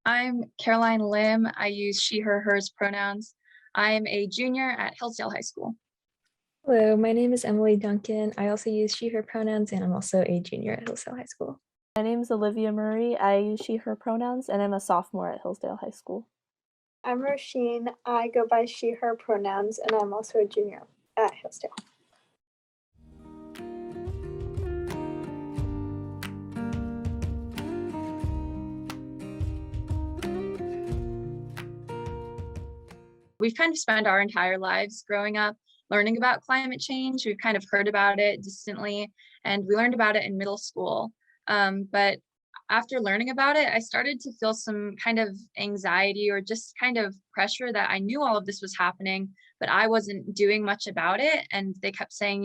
I'm Caroline Lim. I use she, her, hers pronouns. I'm a junior at Hillsdale High School. Hello, my name is Emily Duncan. I also use she, her pronouns, and I'm also a junior at Hillsdale High School. My name's Olivia Murray. I use she, her pronouns, and I'm a sophomore at Hillsdale High School. I'm Roisin. I go by she, her pronouns, and I'm also a junior at Hillsdale. We've kind of spent our entire lives growing up learning about climate change. We've kind of heard about it distantly, and we learned about it in middle school. But after learning about it, I started to feel some kind of anxiety or just kind of pressure that I knew all of this was happening, but I wasn't doing much about it. And they kept saying,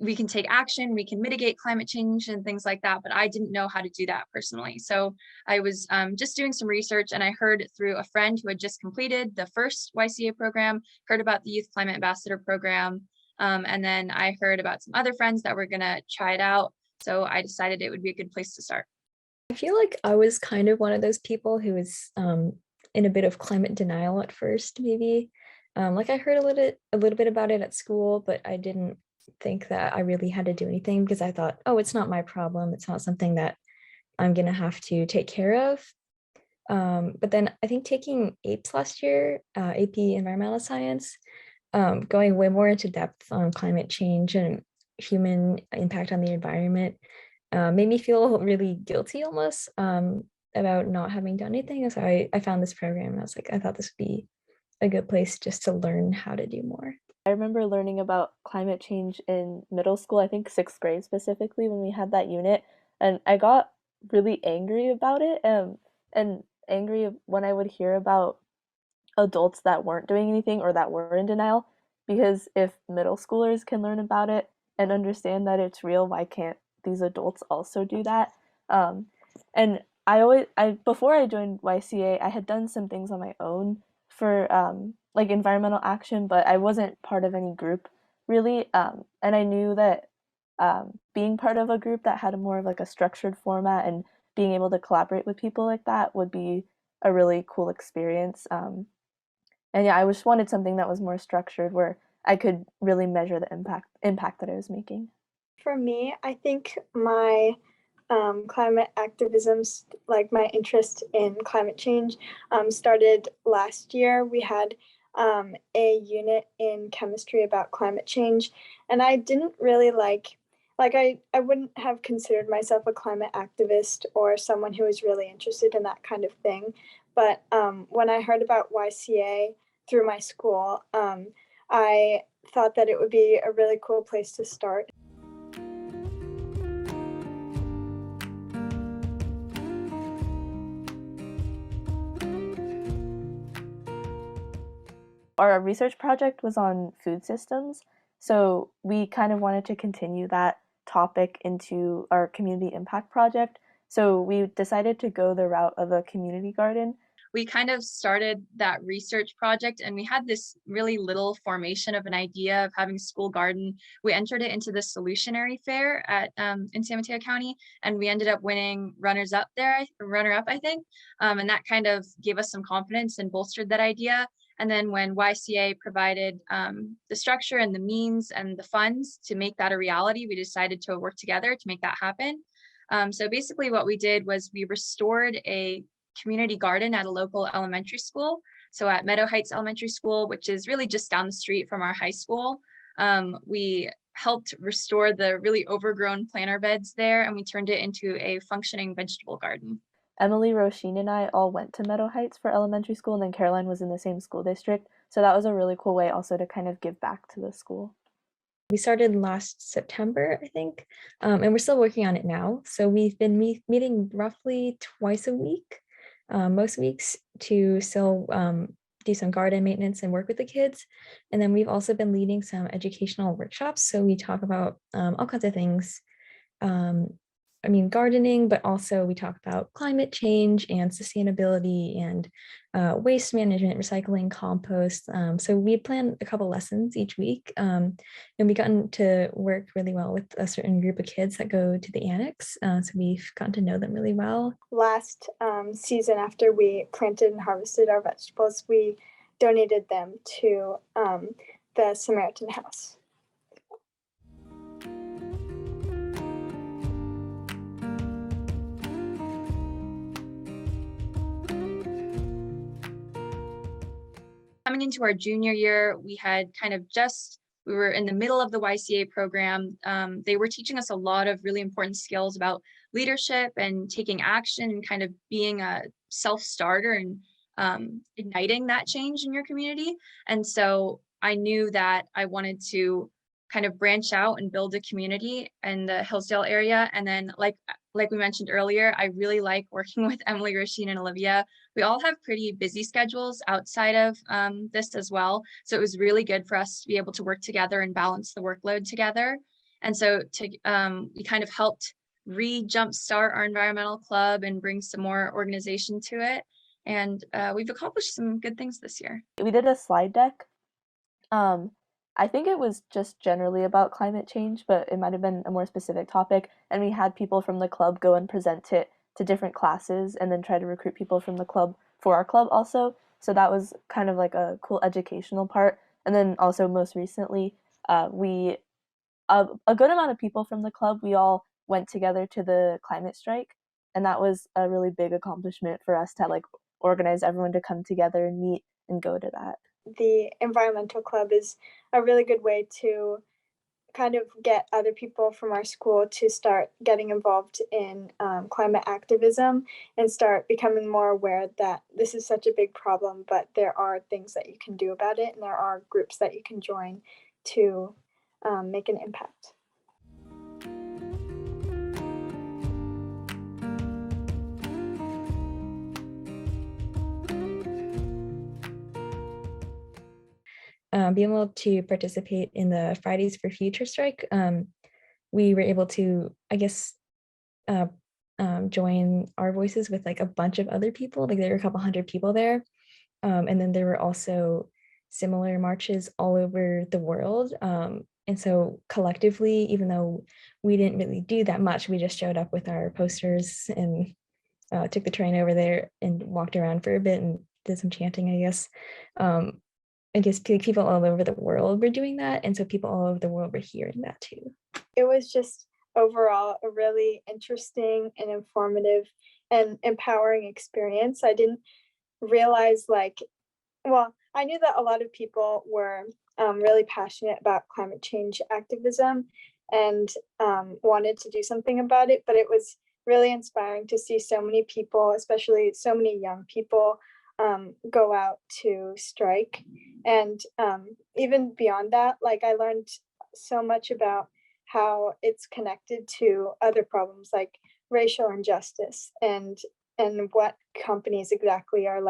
we can take action, we can mitigate climate change and things like that, but I didn't know how to do that personally. So I was just doing some research, and I heard through a friend who had just completed the first YCA program, heard about the Youth Climate Ambassador program, and then I heard about some other friends that were gonna try it out. So I decided it would be a good place to start. I feel like I was kind of one of those people who was in a bit of climate denial at first, maybe. Like I heard a little bit about it at school, but I didn't think that I really had to do anything because I thought, oh, it's not my problem. It's not something that I'm gonna have to take care of. But then I think taking APES last year, AP Environmental Science, going way more into depth on climate change and human impact on the environment, made me feel really guilty almost about not having done anything. So I found this program and I was like, I thought this would be a good place just to learn how to do more. I remember learning about climate change in middle school, I think sixth grade specifically, when we had that unit, and I got really angry about it, and angry when I would hear about adults that weren't doing anything or that were in denial, because if middle schoolers can learn about it and understand that it's real, why can't these adults also do that? And I before I joined YCA, I had done some things on my own for like environmental action, but I wasn't part of any group really. And I knew that being part of a group that had a more of like a structured format and being able to collaborate with people like that would be a really cool experience. And yeah, I just wanted something that was more structured where I could really measure the impact that I was making. For me, I think my climate activism, like my interest in climate change, started last year. We had a unit in chemistry about climate change, and I didn't really I wouldn't have considered myself a climate activist or someone who was really interested in that kind of thing. But when I heard about YCA through my school, I thought that it would be a really cool place to start. Our research project was on food systems, so we kind of wanted to continue that topic into our community impact project. So we decided to go the route of a community garden. We kind of started that research project, and we had this really little formation of an idea of having a school garden. We entered it into the solutionary fair at in San Mateo County, and we ended up winning runner up, I think. And that kind of gave us some confidence and bolstered that idea. And then when YCA provided the structure and the means and the funds to make that a reality, we decided to work together to make that happen. So basically what we did was we restored a community garden at a local elementary school. So at Meadow Heights Elementary School, which is really just down the street from our high school, we helped restore the really overgrown planter beds there, and we turned it into a functioning vegetable garden. Emily, Roisin, and I all went to Meadow Heights for elementary school, and then Caroline was in the same school district. So that was a really cool way also to kind of give back to the school. We started last September, I think, and we're still working on it now. So we've been meeting roughly twice a week, most weeks, to still do some garden maintenance and work with the kids. And then we've also been leading some educational workshops. So we talk about all kinds of things, gardening, but also we talk about climate change and sustainability and waste management, recycling, compost. So we plan a couple lessons each week, and we gotten to work really well with a certain group of kids that go to the annex. So we've gotten to know them really well. Last season, after we planted and harvested our vegetables, we donated them to the Samaritan House. Coming into our junior year, we had we were in the middle of the YCA program. They were teaching us a lot of really important skills about leadership and taking action and kind of being a self-starter and igniting that change in your community. And so I knew that I wanted to kind of branch out and build a community in the Hillsdale area. And then like we mentioned earlier, I really like working with Emily, Rasheen, and Olivia. We all have pretty busy schedules outside of this as well. So it was really good for us to be able to work together and balance the workload together. And so we kind of helped jumpstart our environmental club and bring some more organization to it. And we've accomplished some good things this year. We did a slide deck. I think it was just generally about climate change, but it might have been a more specific topic. And we had people from the club go and present it to different classes and then try to recruit people from the club for our club also. So that was kind of like a cool educational part. And then also most recently, a good amount of people from the club, we all went together to the climate strike. And that was a really big accomplishment for us to like organize everyone to come together and meet and go to that. The environmental club is a really good way to kind of get other people from our school to start getting involved in climate activism and start becoming more aware that this is such a big problem, but there are things that you can do about it, and there are groups that you can join to make an impact. Being able to participate in the Fridays for Future strike, we were able to, I guess, join our voices with like a bunch of other people. Like there were a couple hundred people there. And then there were also similar marches all over the world. And so collectively, even though we didn't really do that much, we just showed up with our posters and took the train over there and walked around for a bit and did some chanting, I guess. I guess people all over the world were doing that. And so people all over the world were hearing that too. It was just overall a really interesting and informative and empowering experience. I didn't realize I knew that a lot of people were really passionate about climate change activism and wanted to do something about it, but it was really inspiring to see so many people, especially so many young people, go out to strike. And even beyond that, I learned so much about how it's connected to other problems like racial injustice and what companies exactly are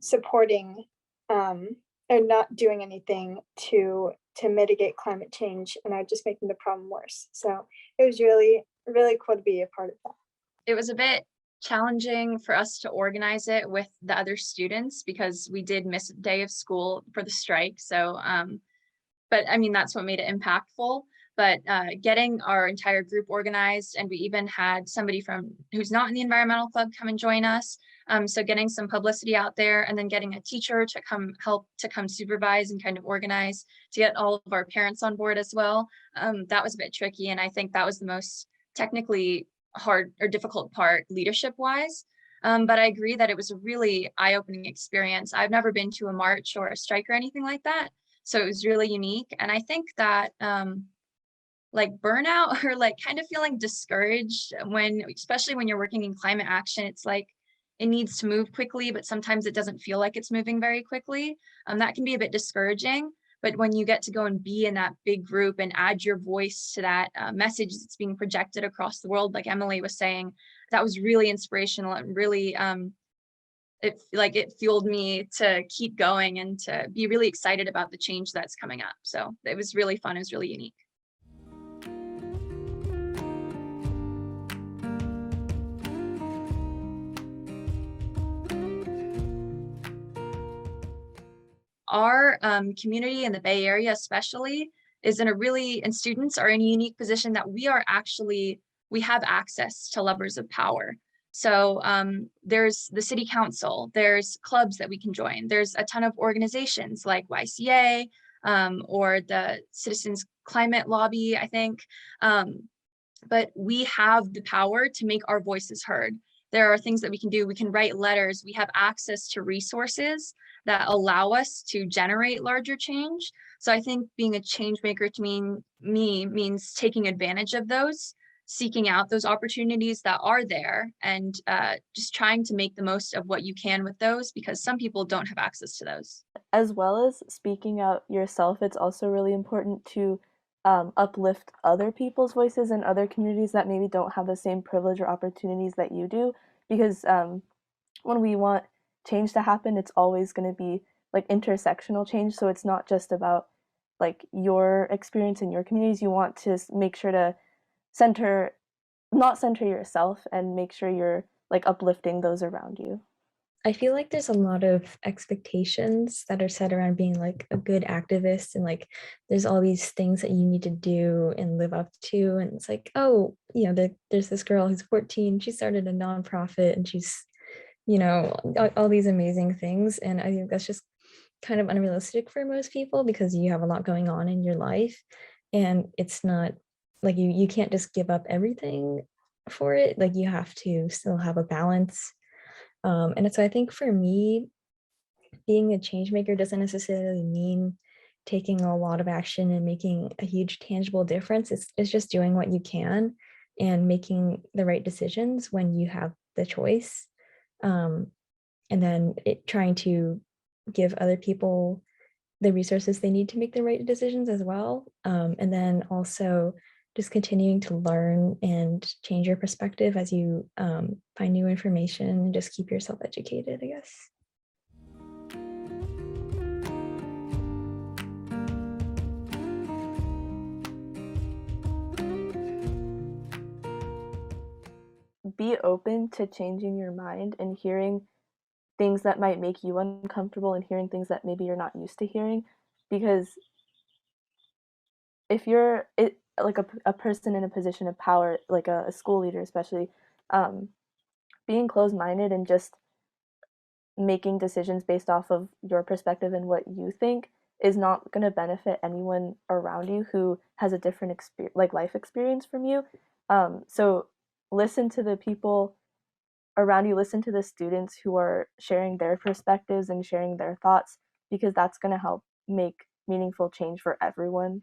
supporting and not doing anything to mitigate climate change and are just making the problem worse. So it was really, really cool to be a part of that. It was a bit challenging for us to organize it with the other students because we did miss a day of school for the strike. So, but I mean, that's what made it impactful. But getting our entire group organized, and we even had somebody who's not in the environmental club come and join us. So getting some publicity out there, and then getting a teacher to come supervise and kind of organize, to get all of our parents on board as well. That was a bit tricky, and I think that was the most technically hard or difficult part leadership wise. But I agree that it was a really eye-opening experience. I've never been to a march or a strike or anything like that. So it was really unique. And I think that burnout or kind of feeling discouraged especially when you're working in climate action, it's it needs to move quickly, but sometimes it doesn't feel like it's moving very quickly. That can be a bit discouraging. But when you get to go and be in that big group and add your voice to that message that's being projected across the world, like Emily was saying, that was really inspirational and really, it fueled me to keep going and to be really excited about the change that's coming up. So it was really fun. It was really unique. our community in the Bay Area especially is in a really, and students are in a unique position that we have access to levers of power. So there's the city council, there's clubs that we can join, there's a ton of organizations like YCA or the Citizens Climate Lobby, I think. But we have the power to make our voices heard. There are things that we can do. We can write letters. We have access to resources that allow us to generate larger change. So I think being a change maker to me means taking advantage of those, seeking out those opportunities that are there, and just trying to make the most of what you can with those, because some people don't have access to those. As well as speaking out yourself, it's also really important to uplift other people's voices and other communities that maybe don't have the same privilege or opportunities that you do. Because when we want change to happen, it's always going to be like intersectional change. So it's not just about like your experience in your communities. You want to make sure to not center yourself, and make sure you're like uplifting those around you. I feel like there's a lot of expectations that are set around being like a good activist, and like there's all these things that you need to do and live up to. And it's like, oh, there's this girl who's 14, she started a nonprofit and she's, all these amazing things. And I think that's just kind of unrealistic for most people because you have a lot going on in your life. And it's not like you can't just give up everything for it. Like you have to still have a balance. And so I think for me, being a change maker doesn't necessarily mean taking a lot of action and making a huge tangible difference. It's just doing what you can and making the right decisions when you have the choice. And then trying to give other people the resources they need to make the right decisions as well. And then also just continuing to learn and change your perspective as you find new information, and just keep yourself educated, I guess. Be open to changing your mind and hearing things that might make you uncomfortable and hearing things that maybe you're not used to hearing, because if you're like a person in a position of power, like a school leader especially, being closed-minded and just making decisions based off of your perspective and what you think is not going to benefit anyone around you who has a different life experience from you. So listen to the people around you, listen to the students who are sharing their perspectives and sharing their thoughts, because that's going to help make meaningful change for everyone.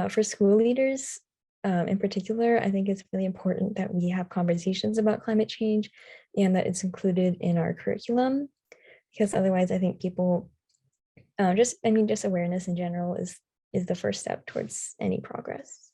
For school leaders in particular, I think it's really important that we have conversations about climate change and that it's included in our curriculum, because otherwise I think people just awareness in general is the first step towards any progress.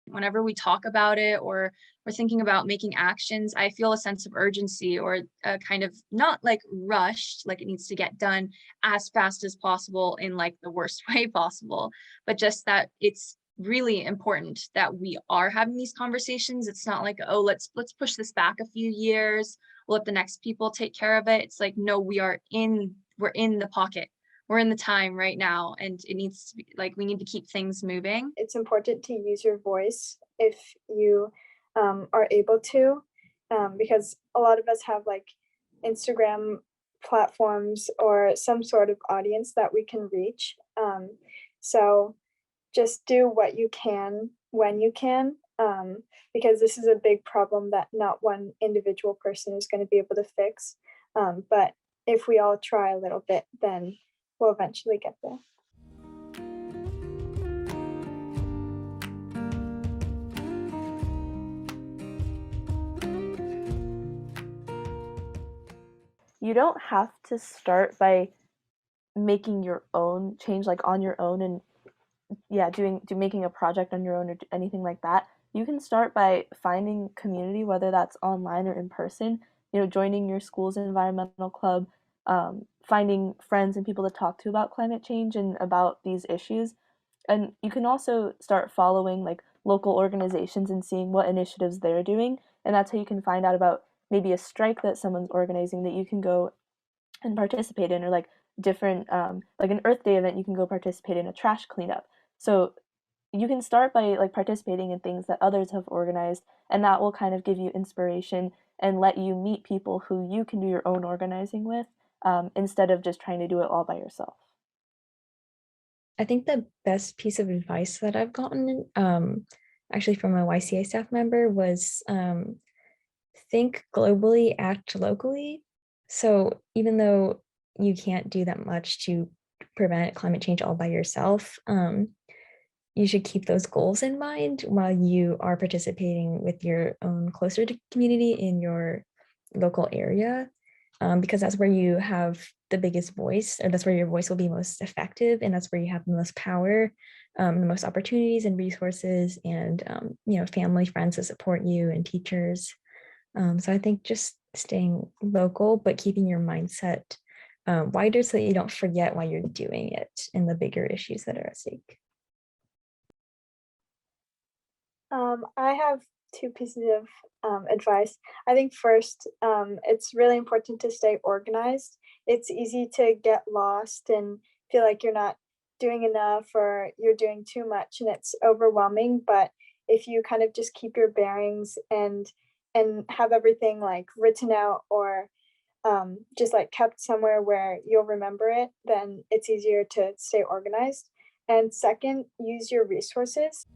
Whenever we talk about it or we're thinking about making actions, I feel a sense of urgency, or a kind of, not like rushed, like it needs to get done as fast as possible in like the worst way possible, but just that it's really important that we are having these conversations. It's not like, oh, let's push this back a few years, we'll let the next people take care of it. It's like, no, we're in the pocket. We're in the time right now, and it needs to be like, we need to keep things moving. It's important to use your voice if you are able to, because a lot of us have like Instagram platforms or some sort of audience that we can reach. So just do what you can when you can, because this is a big problem that not one individual person is going to be able to fix. But if we all try a little bit, then we'll eventually get there. You don't have to start by making your own change, like on your own, and making a project on your own or anything like that. You can start by finding community, whether that's online or in person, joining your school's environmental club, finding friends and people to talk to about climate change and about these issues. And you can also start following like local organizations and seeing what initiatives they're doing. And that's how you can find out about maybe a strike that someone's organizing that you can go and participate in, or like different, like an Earth Day event, you can go participate in a trash cleanup. So you can start by like participating in things that others have organized, and that will kind of give you inspiration and let you meet people who you can do your own organizing with, instead of just trying to do it all by yourself. I think the best piece of advice that I've gotten, actually from a YCA staff member, was think globally, act locally. So even though you can't do that much to prevent climate change all by yourself, you should keep those goals in mind while you are participating with your own closer to community in your local area, because that's where you have the biggest voice, or that's where your voice will be most effective, and that's where you have the most power, the most opportunities and resources, and family, friends to support you, and teachers. So I think just staying local, but keeping your mindset wider so that you don't forget why you're doing it and the bigger issues that are at stake. I have two pieces of advice. I think first, it's really important to stay organized. It's easy to get lost and feel like you're not doing enough or you're doing too much and it's overwhelming. But if you kind of just keep your bearings and have everything like written out or just like kept somewhere where you'll remember it, then it's easier to stay organized. And second, use your resources.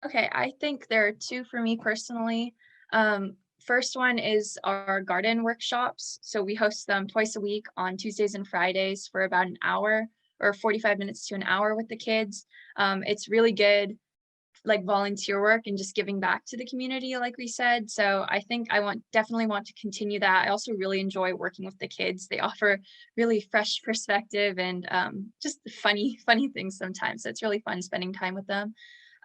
Okay, I think there are two for me personally. First one is our garden workshops. So we host them twice a week on Tuesdays and Fridays for about an hour or 45 minutes to an hour with the kids. It's really good, like volunteer work and just giving back to the community, like we said. So I think definitely want to continue that. I also really enjoy working with the kids. They offer really fresh perspective and just funny things sometimes. So it's really fun spending time with them.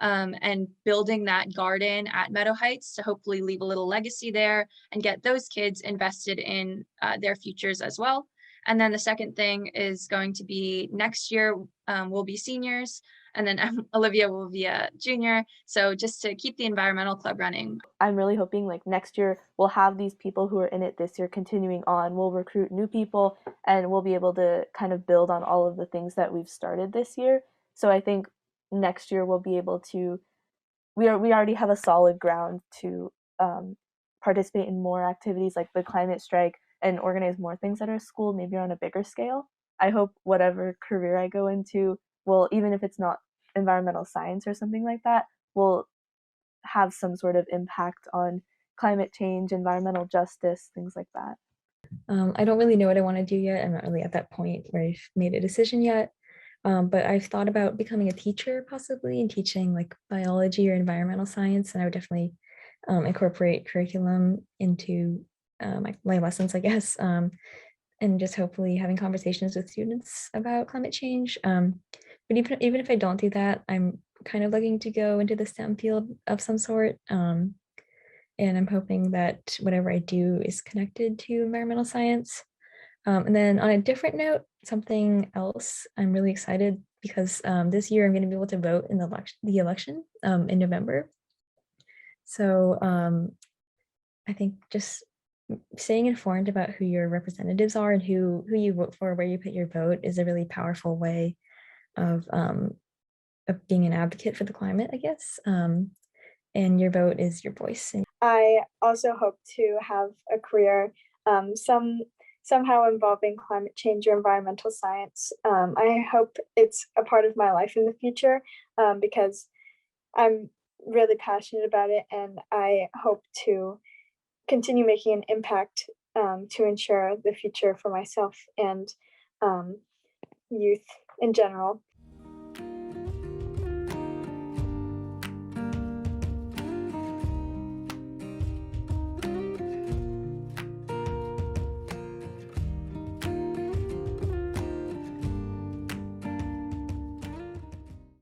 And building that garden at Meadow Heights to hopefully leave a little legacy there and get those kids invested in their futures as well. And then the second thing is going to be next year, we'll be seniors, and then Olivia will be a junior. So just to keep the environmental club running. I'm really hoping like next year we'll have these people who are in it this year continuing on. We'll recruit new people and we'll be able to kind of build on all of the things that we've started this year. So I think next year we'll be able to, we already have a solid ground to participate in more activities like the climate strike and organize more things at our school, maybe on a bigger scale. I hope whatever career I go into will, even if it's not environmental science or something like that, will have some sort of impact on climate change, environmental justice, things like that. I don't really know what I want to do yet. I'm not really at that point where I've made a decision yet. But I've thought about becoming a teacher possibly and teaching like biology or environmental science. And I would definitely incorporate curriculum into my lessons, I guess. And just hopefully having conversations with students about climate change. But even if I don't do that, I'm kind of looking to go into the STEM field of some sort. And I'm hoping that whatever I do is connected to environmental science. And then on a different note, something else, I'm really excited because this year I'm going to be able to vote in the election in November. So I think just staying informed about who your representatives are and who you vote for, where you put your vote, is a really powerful way of being an advocate for the climate, I guess. And your vote is your voice. I also hope to have a career somehow involving climate change or environmental science. I hope it's a part of my life in the future because I'm really passionate about it, and I hope to continue making an impact to ensure the future for myself and youth in general.